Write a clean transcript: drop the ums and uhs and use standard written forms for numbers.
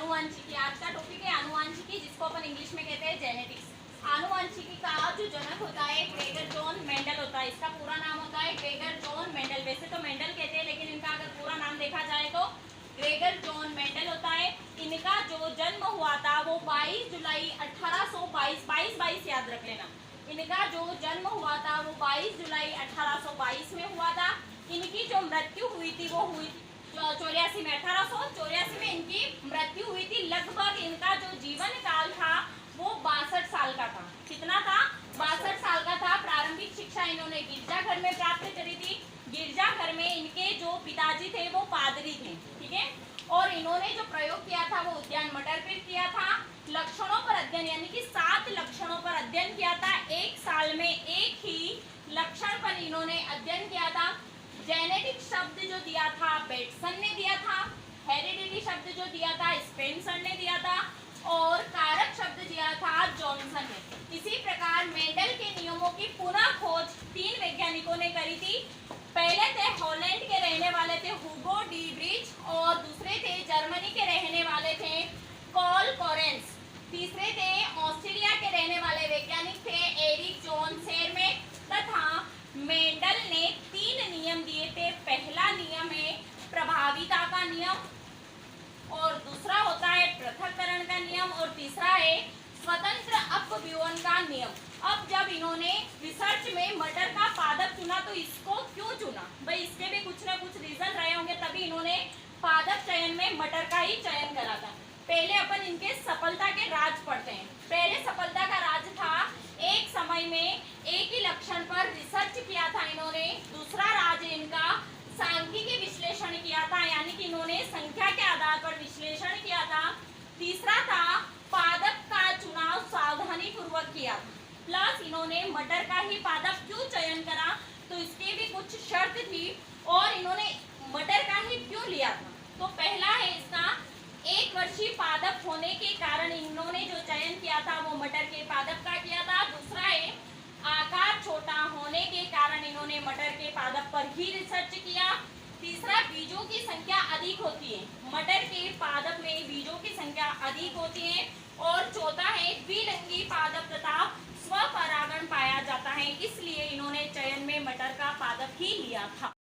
आनुवंशिकी। आज का टॉपिक है आनुवंशिकी, जिसको अपन इंग्लिश में कहते हैं जेनेटिक्स। आनुवंशिकी का जो जनक होता है ग्रेगर जॉन मेंडल होता है। इसका पूरा नाम होता है ग्रेगर जॉन मेंडल। वैसे तो मेंडल कहते हैं, लेकिन इनका अगर पूरा नाम देखा जाए तो ग्रेगर जॉन मेंडल होता है। इनका जो जन्म हुआ था वो 22 जुलाई 1822, 22 याद रख लेना। इनका जो जन्म हुआ था वो 22 जुलाई 1822 में हुआ था। इनकी जो मृत्यु हुई थी वो हुई 84 में, 1884 में इनकी मृत्यु हुई थी। लगभग इनका जो जीवन काल था वो 62 साल का था। कितना था? 62 साल का था। प्रारंभिक शिक्षा इन्होंने गिरजाघर में प्राप्त करी थी। गिरजाघर में इनके जो पिताजी थे वो पादरी थे, ठीक है। और इन्होंने जो प्रयोग किया था वो उद्यान मटर पर किया था। लक्षणों पर अध्ययन, यानी कि 7 लक्षणों पर अध्ययन किया था। एक साल में एक ही लक्षण पर इन्होंने अध्ययन किया था। जेनेटिक शब्द जो दिया था बेटसन ने दिया था। हेरिडिटी शब्द जो दिया था स्पेंसर ने दिया था। और कारक शब्द दिया था जॉनसन ने। इसी प्रकार मेंडल के नियमों की पुनः खोज 3 वैज्ञानिकों ने करी थी। पहले थे हॉलैंड के रहने वाले थे हुगो डी ब्रिज, और दूसरे थे जर्मनी के रहने वाले थे कॉल कोरेंस। तीसरे थे ऑस्ट्रेलिया के रहने वाले वैज्ञानिक थे एरिक जॉन सेरमेक। तथा मेंडल ने 3 नियम दिए थे। पहला नियम है प्रभाविता का नियम, और दूसरा होता है पृथक्करण का नियम, और तीसरा है स्वतंत्र अपव्यूहन का नियम। अब जब इन्होंने रिसर्च में मटर का पादप चुना तो इसको क्यों चुना? भाई इसके भी कुछ ना कुछ रीजन रहे होंगे, तभी इन्होंने पादप चयन में मटर का ही चयन करा था। पहले अपन इनके सफलता के राज पढ़ते हैं। पहले सफलता का राज था एक समय में एक ही लक्षण पर रिसर्च किया था इन्होंने। दूसरा राज इनका सांख्यिकी विश्लेषण किया था, यानी कि इन्होंने संख्या के आधार पर विश्लेषण किया था। तीसरा था पादप का चुनाव सावधानी पूर्वक किया। प्लस इन्होंने मटर का ही पादप क्यों चयन करा, तो इसके भी कुछ शर्त थी। और इन्होंने मटर का ही क्यों लिया था, तो पहला है इसका 1 वर्षीय पादप होने के कारण इन्होंने जो चयन किया था वो मटर के पादप का किया था। दूसरा है आकार छोटा होने के कारण इन्होंने मटर के पादप पर ही रिसर्च किया। तीसरा बीजों की संख्या अधिक होती है, मटर के पादप में बीजों की संख्या अधिक होती है। और चौथा है द्विलिंगी पादप तथा स्वपरागण पाया जाता है, इसलिए इन्होंने चयन में मटर का पादप ही लिया था।